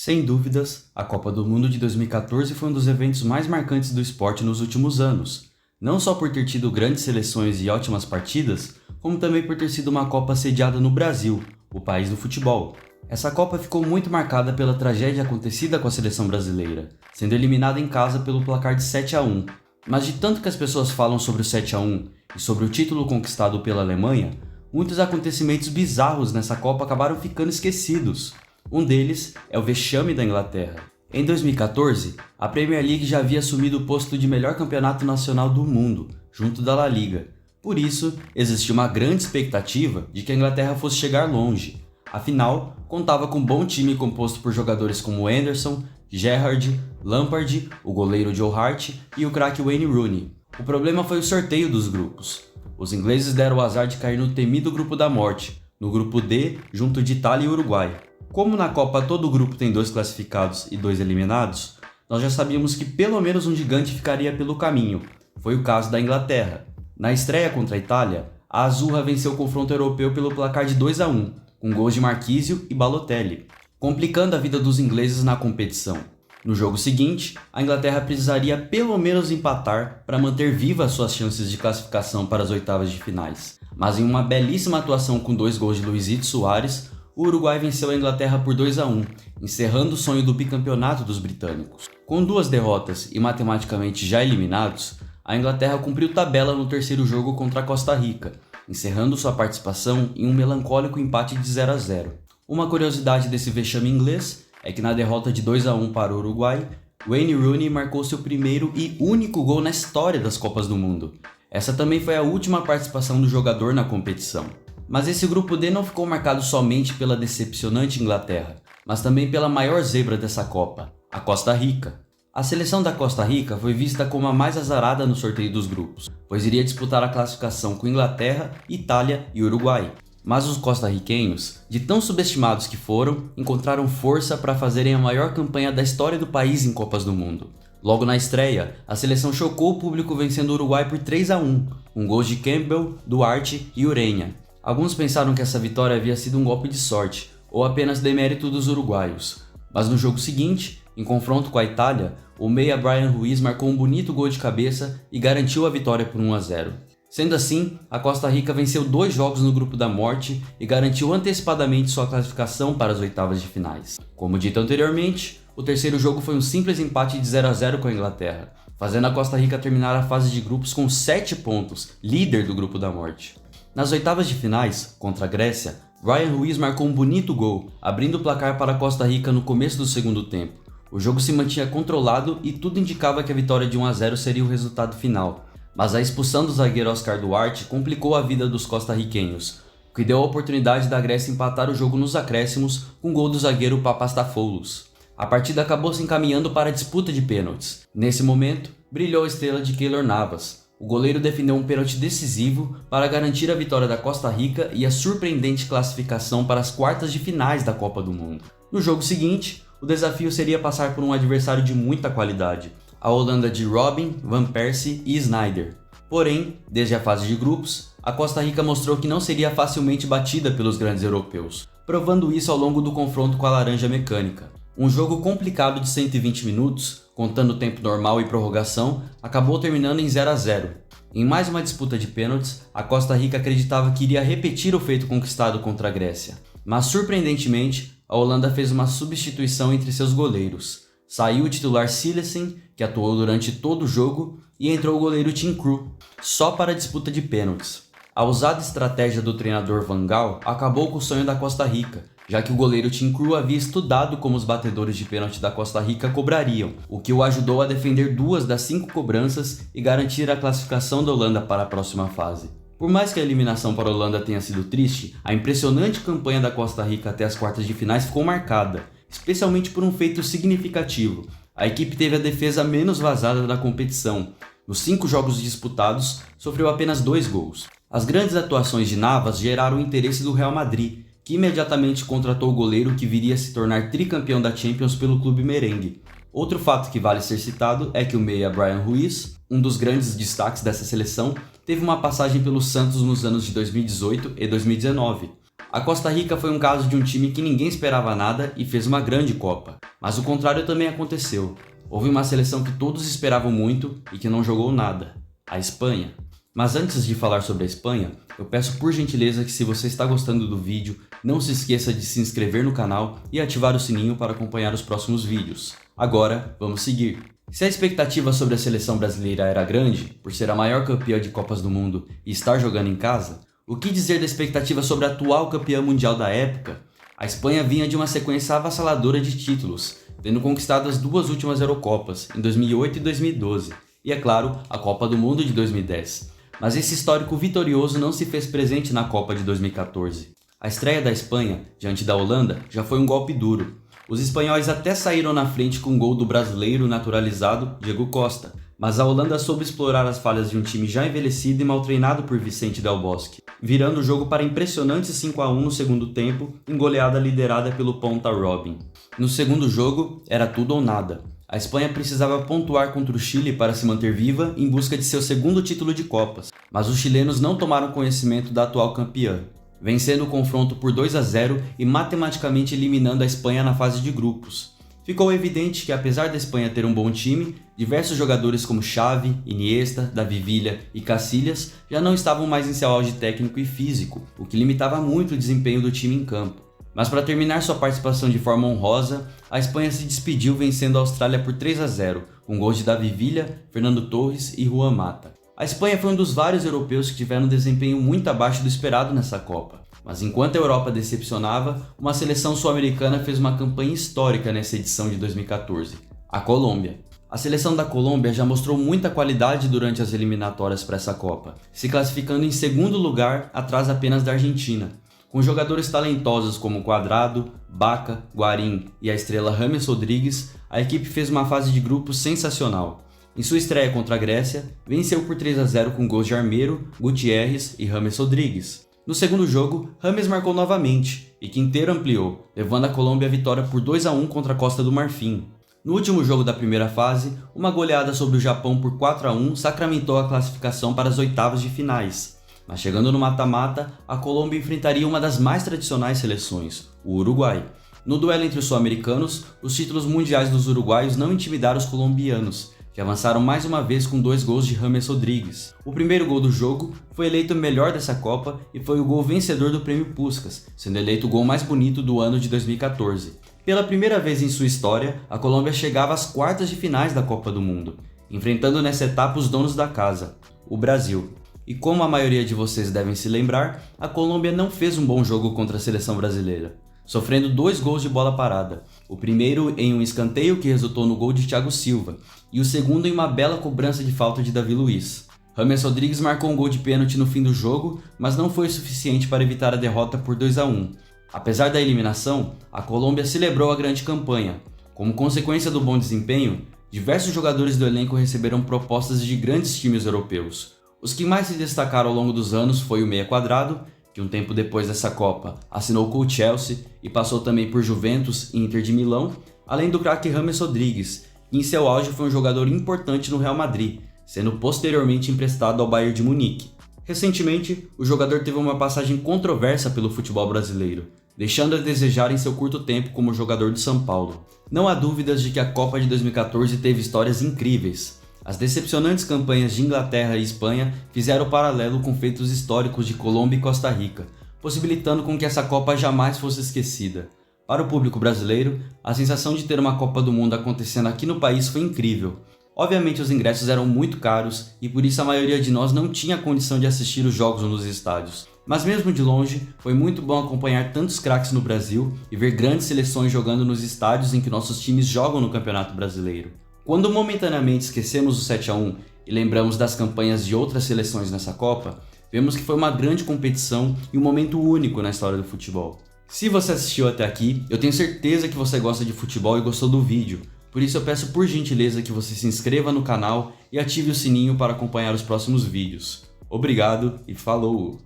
Sem dúvidas, a Copa do Mundo de 2014 foi um dos eventos mais marcantes do esporte nos últimos anos, não só por ter tido grandes seleções e ótimas partidas, como também por ter sido uma Copa sediada no Brasil, o país do futebol. Essa Copa ficou muito marcada pela tragédia acontecida com a seleção brasileira, sendo eliminada em casa pelo placar de 7-1. Mas de tanto que as pessoas falam sobre o 7-1 e sobre o título conquistado pela Alemanha, muitos acontecimentos bizarros nessa Copa acabaram ficando esquecidos. Um deles é o vexame da Inglaterra. Em 2014, a Premier League já havia assumido o posto de melhor campeonato nacional do mundo, junto da La Liga. Por isso, existia uma grande expectativa de que a Inglaterra fosse chegar longe. Afinal, contava com um bom time composto por jogadores como Henderson, Gerrard, Lampard, o goleiro Joe Hart e o craque Wayne Rooney. O problema foi o sorteio dos grupos. Os ingleses deram o azar de cair no temido grupo da morte, no grupo D, junto de Itália e Uruguai. Como na Copa todo grupo tem 2 classificados e 2 eliminados, nós já sabíamos que pelo menos um gigante ficaria pelo caminho. Foi o caso da Inglaterra. Na estreia contra a Itália, a Azurra venceu o confronto europeu pelo placar de 2-1, com gols de Marquisio e Balotelli, complicando a vida dos ingleses na competição. No jogo seguinte, a Inglaterra precisaria pelo menos empatar para manter vivas suas chances de classificação para as oitavas de finais. Mas em uma belíssima atuação com 2 gols de Luizito Soares, o Uruguai venceu a Inglaterra por 2-1, encerrando o sonho do bicampeonato dos britânicos. Com 2 derrotas e matematicamente já eliminados, a Inglaterra cumpriu tabela no terceiro jogo contra a Costa Rica, encerrando sua participação em um melancólico empate de 0-0. Uma curiosidade desse vexame inglês é que na derrota de 2-1 para o Uruguai, Wayne Rooney marcou seu primeiro e único gol na história das Copas do Mundo. Essa também foi a última participação do jogador na competição. Mas esse grupo D não ficou marcado somente pela decepcionante Inglaterra, mas também pela maior zebra dessa Copa, a Costa Rica. A seleção da Costa Rica foi vista como a mais azarada no sorteio dos grupos, pois iria disputar a classificação com Inglaterra, Itália e Uruguai. Mas os costarriquenhos, de tão subestimados que foram, encontraram força para fazerem a maior campanha da história do país em Copas do Mundo. Logo na estreia, a seleção chocou o público vencendo o Uruguai por 3-1, com gols de Campbell, Duarte e Ureña. Alguns pensaram que essa vitória havia sido um golpe de sorte, ou apenas demérito dos uruguaios. Mas no jogo seguinte, em confronto com a Itália, o meia Bryan Ruiz marcou um bonito gol de cabeça e garantiu a vitória por 1-0. Sendo assim, a Costa Rica venceu 2 jogos no grupo da morte e garantiu antecipadamente sua classificação para as oitavas de finais. Como dito anteriormente, o terceiro jogo foi um simples empate de 0-0 com a Inglaterra, fazendo a Costa Rica terminar a fase de grupos com 7 pontos, líder do grupo da morte. Nas oitavas de finais, contra a Grécia, Bryan Ruiz marcou um bonito gol, abrindo o placar para a Costa Rica no começo do segundo tempo. O jogo se mantinha controlado e tudo indicava que a vitória de 1-0 seria o resultado final. Mas a expulsão do zagueiro Oscar Duarte complicou a vida dos costarriquenhos, o que deu a oportunidade da Grécia empatar o jogo nos acréscimos com gol do zagueiro Papastafoulos. A partida acabou se encaminhando para a disputa de pênaltis. Nesse momento, brilhou a estrela de Keylor Navas. O goleiro defendeu um pênalti decisivo para garantir a vitória da Costa Rica e a surpreendente classificação para as quartas de finais da Copa do Mundo. No jogo seguinte, o desafio seria passar por um adversário de muita qualidade, a Holanda de Robben, Van Persie e Sneijder. Porém, desde a fase de grupos, a Costa Rica mostrou que não seria facilmente batida pelos grandes europeus, provando isso ao longo do confronto com a Laranja Mecânica. Um jogo complicado de 120 minutos, contando tempo normal e prorrogação, acabou terminando em 0-0. Em mais uma disputa de pênaltis, a Costa Rica acreditava que iria repetir o feito conquistado contra a Grécia. Mas surpreendentemente, a Holanda fez uma substituição entre seus goleiros. Saiu o titular Silesen, que atuou durante todo o jogo, e entrou o goleiro Tim Krul, só para a disputa de pênaltis. A ousada estratégia do treinador Van Gaal acabou com o sonho da Costa Rica, já que o goleiro Tim Krul havia estudado como os batedores de pênalti da Costa Rica cobrariam, o que o ajudou a defender 2 das 5 cobranças e garantir a classificação da Holanda para a próxima fase. Por mais que a eliminação para a Holanda tenha sido triste, a impressionante campanha da Costa Rica até as quartas de finais ficou marcada, especialmente por um feito significativo. A equipe teve a defesa menos vazada da competição. Nos 5 jogos disputados, sofreu apenas 2 gols. As grandes atuações de Navas geraram o interesse do Real Madrid, que imediatamente contratou o goleiro que viria a se tornar tricampeão da Champions pelo clube merengue. Outro fato que vale ser citado é que o meia Bryan Ruiz, um dos grandes destaques dessa seleção, teve uma passagem pelo Santos nos anos de 2018 e 2019. A Costa Rica foi um caso de um time que ninguém esperava nada e fez uma grande Copa. Mas o contrário também aconteceu. Houve uma seleção que todos esperavam muito e que não jogou nada: a Espanha. Mas antes de falar sobre a Espanha, eu peço por gentileza que, se você está gostando do vídeo, não se esqueça de se inscrever no canal e ativar o sininho para acompanhar os próximos vídeos. Agora, vamos seguir. Se a expectativa sobre a seleção brasileira era grande, por ser a maior campeã de Copas do Mundo e estar jogando em casa, o que dizer da expectativa sobre a atual campeã mundial da época? A Espanha vinha de uma sequência avassaladora de títulos, tendo conquistado as duas últimas Eurocopas, em 2008 e 2012, e, é claro, a Copa do Mundo de 2010. Mas esse histórico vitorioso não se fez presente na Copa de 2014. A estreia da Espanha, diante da Holanda, já foi um golpe duro. Os espanhóis até saíram na frente com o gol do brasileiro naturalizado Diego Costa, mas a Holanda soube explorar as falhas de um time já envelhecido e mal treinado por Vicente Del Bosque, virando o jogo para impressionantes 5-1 no segundo tempo, em goleada liderada pelo ponta Robin. No segundo jogo, era tudo ou nada. A Espanha precisava pontuar contra o Chile para se manter viva em busca de seu segundo título de Copas, mas os chilenos não tomaram conhecimento da atual campeã, vencendo o confronto por 2-0 e matematicamente eliminando a Espanha na fase de grupos. Ficou evidente que, apesar da Espanha ter um bom time, diversos jogadores como Xavi, Iniesta, Davi Villa e Casillas já não estavam mais em seu auge técnico e físico, o que limitava muito o desempenho do time em campo. Mas para terminar sua participação de forma honrosa, a Espanha se despediu vencendo a Austrália por 3-0, com gols de Davi Villa, Fernando Torres e Juan Mata. A Espanha foi um dos vários europeus que tiveram um desempenho muito abaixo do esperado nessa Copa. Mas enquanto a Europa decepcionava, uma seleção sul-americana fez uma campanha histórica nessa edição de 2014, a Colômbia. A seleção da Colômbia já mostrou muita qualidade durante as eliminatórias para essa Copa, se classificando em segundo lugar atrás apenas da Argentina. Com jogadores talentosos como Cuadrado, Baca, Guarín e a estrela James Rodrigues, a equipe fez uma fase de grupos sensacional. Em sua estreia contra a Grécia, venceu por 3-0 com gols de Armeiro, Gutierrez e James Rodrigues. No segundo jogo, James marcou novamente e Quintero ampliou, levando a Colômbia à vitória por 2-1 contra a Costa do Marfim. No último jogo da primeira fase, uma goleada sobre o Japão por 4-1 sacramentou a classificação para as oitavas de finais. Mas chegando no mata-mata, a Colômbia enfrentaria uma das mais tradicionais seleções, o Uruguai. No duelo entre os sul-americanos, os títulos mundiais dos uruguaios não intimidaram os colombianos, que avançaram mais uma vez com 2 gols de James Rodrigues. O primeiro gol do jogo foi eleito o melhor dessa Copa e foi o gol vencedor do Prêmio Puskás, sendo eleito o gol mais bonito do ano de 2014. Pela primeira vez em sua história, a Colômbia chegava às quartas de finais da Copa do Mundo, enfrentando nessa etapa os donos da casa, o Brasil. E como a maioria de vocês devem se lembrar, a Colômbia não fez um bom jogo contra a seleção brasileira, sofrendo 2 gols de bola parada, o primeiro em um escanteio que resultou no gol de Thiago Silva, e o segundo em uma bela cobrança de falta de Davi Luiz. James Rodrigues marcou um gol de pênalti no fim do jogo, mas não foi o suficiente para evitar a derrota por 2-1. Apesar da eliminação, a Colômbia celebrou a grande campanha. Como consequência do bom desempenho, diversos jogadores do elenco receberam propostas de grandes times europeus. Os que mais se destacaram ao longo dos anos foi o meia Cuadrado, que um tempo depois dessa Copa assinou com o Chelsea e passou também por Juventus e Inter de Milão, além do craque James Rodrigues, que em seu auge foi um jogador importante no Real Madrid, sendo posteriormente emprestado ao Bayern de Munique. Recentemente, o jogador teve uma passagem controversa pelo futebol brasileiro, deixando a desejar em seu curto tempo como jogador de São Paulo. Não há dúvidas de que a Copa de 2014 teve histórias incríveis. As decepcionantes campanhas de Inglaterra e Espanha fizeram paralelo com feitos históricos de Colômbia e Costa Rica, possibilitando com que essa Copa jamais fosse esquecida. Para o público brasileiro, a sensação de ter uma Copa do Mundo acontecendo aqui no país foi incrível. Obviamente os ingressos eram muito caros e por isso a maioria de nós não tinha condição de assistir os jogos nos estádios. Mas mesmo de longe, foi muito bom acompanhar tantos craques no Brasil e ver grandes seleções jogando nos estádios em que nossos times jogam no Campeonato Brasileiro. Quando momentaneamente esquecemos o 7-1 e lembramos das campanhas de outras seleções nessa Copa, vemos que foi uma grande competição e um momento único na história do futebol. Se você assistiu até aqui, eu tenho certeza que você gosta de futebol e gostou do vídeo, por isso eu peço por gentileza que você se inscreva no canal e ative o sininho para acompanhar os próximos vídeos. Obrigado e falou!